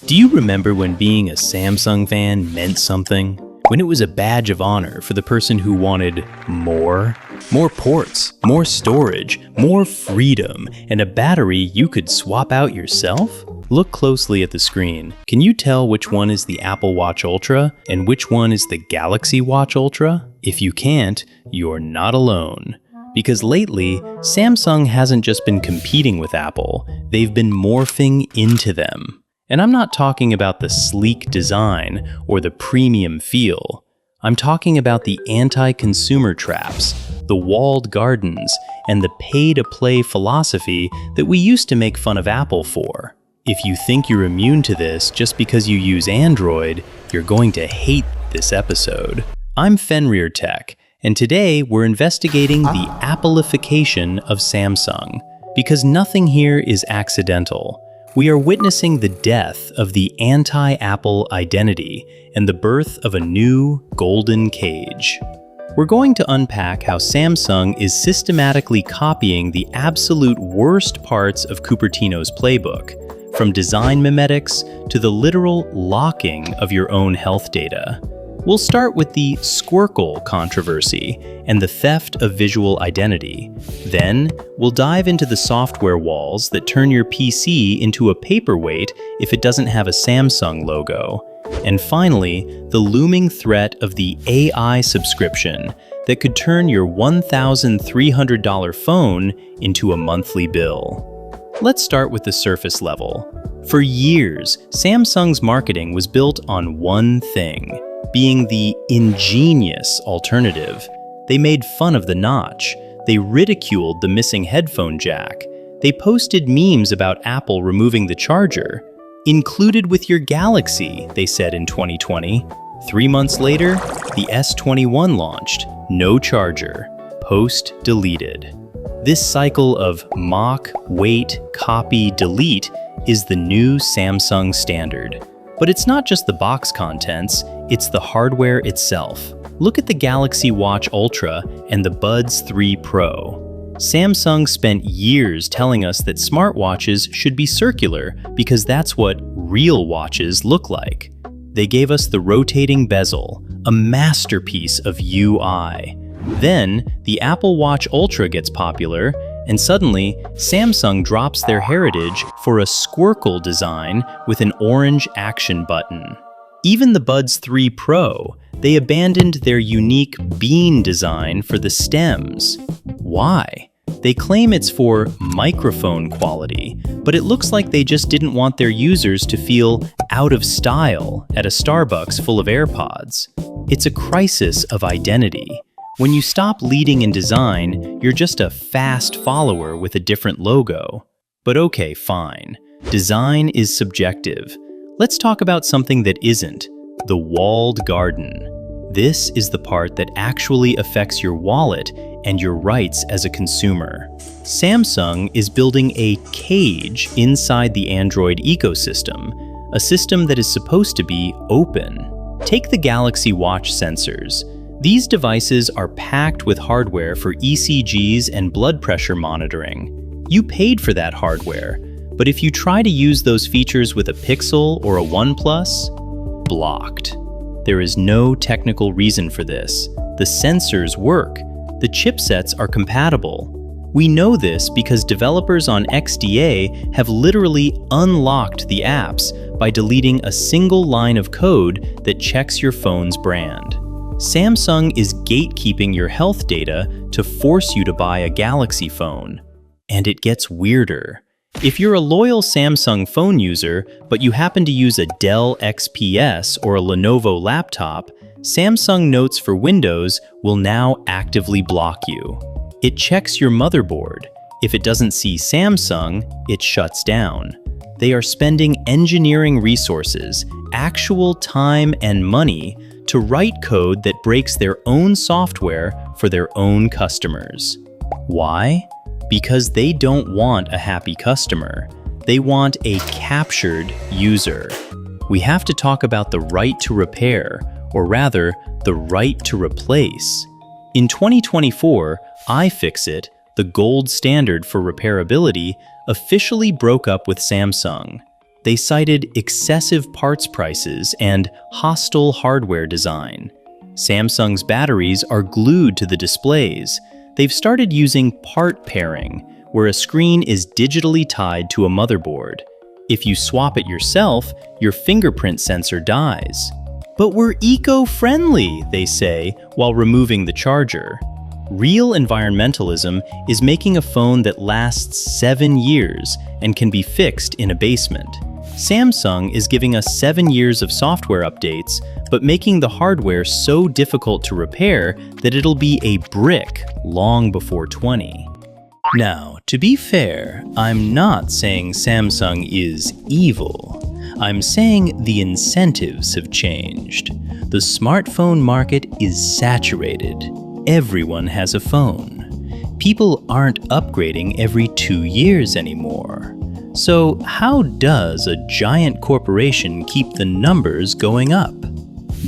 Do you remember when being a Samsung fan meant something? When it was a badge of honor for the person who wanted more? More ports, more storage, more freedom, and a battery you could swap out yourself? Look closely at the screen. Can you tell which one is the Apple Watch Ultra and which one is the Galaxy Watch Ultra? If you can't, you're not alone. Because lately, Samsung hasn't just been competing with Apple, they've been morphing into them. And I'm not talking about the sleek design or the premium feel. I'm talking about the anti-consumer traps, the walled gardens, and the pay-to-play philosophy that we used to make fun of Apple for. If you think you're immune to this just because you use Android, you're going to hate this episode. I'm Fenrir Tech, and today we're investigating the Appleification of Samsung. Because nothing here is accidental. We are witnessing the death of the anti-Apple identity and the birth of a new golden cage. We're going to unpack how Samsung is systematically copying the absolute worst parts of Cupertino's playbook, from design mimetics to the literal locking of your own health data. We'll start with the Squircle controversy and the theft of visual identity. Then, we'll dive into the software walls that turn your PC into a paperweight if it doesn't have a Samsung logo. And finally, the looming threat of the AI subscription that could turn your $1,300 phone into a monthly bill. Let's start with the surface level. For years, Samsung's marketing was built on one thing: being the ingenious alternative. They made fun of the notch. They ridiculed the missing headphone jack. They posted memes about Apple removing the charger. Included with your Galaxy, they said in 2020. 3 months later, the S21 launched. No charger. Post deleted. This cycle of mock, wait, copy, delete is the new Samsung standard. But it's not just the box contents, it's the hardware itself. Look at the Galaxy Watch Ultra and the Buds 3 Pro. Samsung spent years telling us that smartwatches should be circular because that's what real watches look like. They gave us the rotating bezel, a masterpiece of UI. Then, the Apple Watch Ultra gets popular, and suddenly, Samsung drops their heritage for a Squircle design with an orange action button. Even the Buds 3 Pro, they abandoned their unique bean design for the stems. Why? They claim it's for microphone quality, but it looks like they just didn't want their users to feel out of style at a Starbucks full of AirPods. It's a crisis of identity. When you stop leading in design, you're just a fast follower with a different logo. But okay, fine. Design is subjective. Let's talk about something that isn't: the walled garden. This is the part that actually affects your wallet and your rights as a consumer. Samsung is building a cage inside the Android ecosystem, a system that is supposed to be open. Take the Galaxy Watch sensors. These devices are packed with hardware for ECGs and blood pressure monitoring. You paid for that hardware, but if you try to use those features with a Pixel or a OnePlus, blocked. There is no technical reason for this. The sensors work. The chipsets are compatible. We know this because developers on XDA have literally unlocked the apps by deleting a single line of code that checks your phone's brand. Samsung is gatekeeping your health data to force you to buy a Galaxy phone. And it gets weirder. If you're a loyal Samsung phone user, but you happen to use a Dell XPS or a Lenovo laptop, Samsung Notes for Windows will now actively block you. It checks your motherboard. If it doesn't see Samsung, it shuts down. They are spending engineering resources, actual time and money, to write code that breaks their own software for their own customers. Why? Because they don't want a happy customer. They want a captured user. We have to talk about the right to repair, or rather, the right to replace. In 2024, iFixit, the gold standard for repairability, officially broke up with Samsung. They cited excessive parts prices and hostile hardware design. Samsung's batteries are glued to the displays. They've started using part pairing, where a screen is digitally tied to a motherboard. If you swap it yourself, your fingerprint sensor dies. But we're eco-friendly, they say, while removing the charger. Real environmentalism is making a phone that lasts 7 years and can be fixed in a basement. Samsung is giving us 7 years of software updates, but making the hardware so difficult to repair that it'll be a brick long before 20. Now, to be fair, I'm not saying Samsung is evil. I'm saying the incentives have changed. The smartphone market is saturated. Everyone has a phone. People aren't upgrading every 2 years anymore. So how does a giant corporation keep the numbers going up?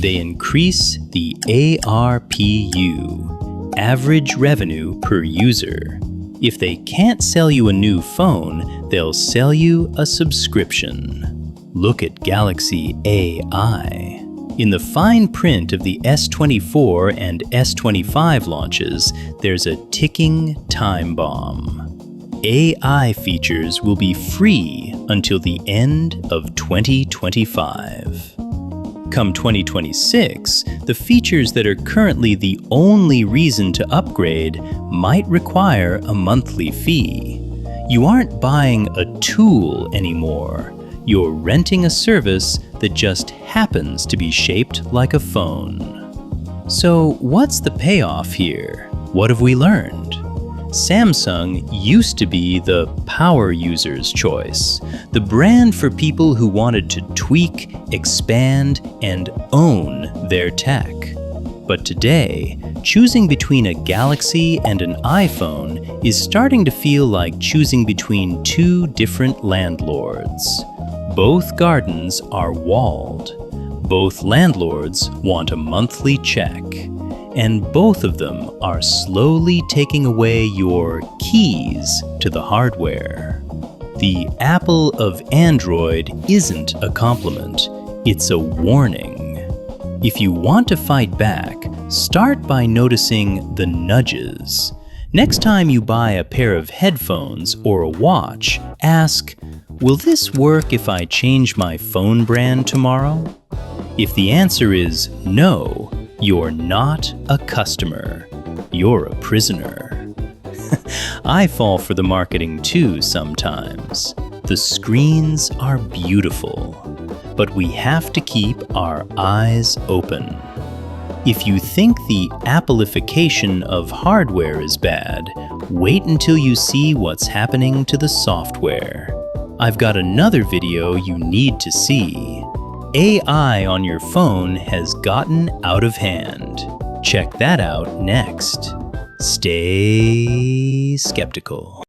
They increase the ARPU, average revenue per user. If they can't sell you a new phone, they'll sell you a subscription. Look at Galaxy AI. In the fine print of the S24 and S25 launches, there's a ticking time bomb. AI features will be free until the end of 2025. Come 2026, the features that are currently the only reason to upgrade might require a monthly fee. You aren't buying a tool anymore. You're renting a service that just happens to be shaped like a phone. So what's the payoff here? What have we learned? Samsung used to be the power user's choice, the brand for people who wanted to tweak, expand, and own their tech. But today, choosing between a Galaxy and an iPhone is starting to feel like choosing between two different landlords. Both gardens are walled. Both landlords want a monthly check. And both of them are slowly taking away your keys to the hardware. The Apple of Android isn't a compliment, it's a warning. If you want to fight back, start by noticing the nudges. Next time you buy a pair of headphones or a watch, ask, will this work if I change my phone brand tomorrow? If the answer is no, you're not a customer, you're a prisoner. I fall for the marketing too sometimes. The screens are beautiful, but we have to keep our eyes open. If you think the Appleification of hardware is bad, wait until you see what's happening to the software. I've got another video you need to see. AI on your phone has gotten out of hand. Check that out next. Stay skeptical.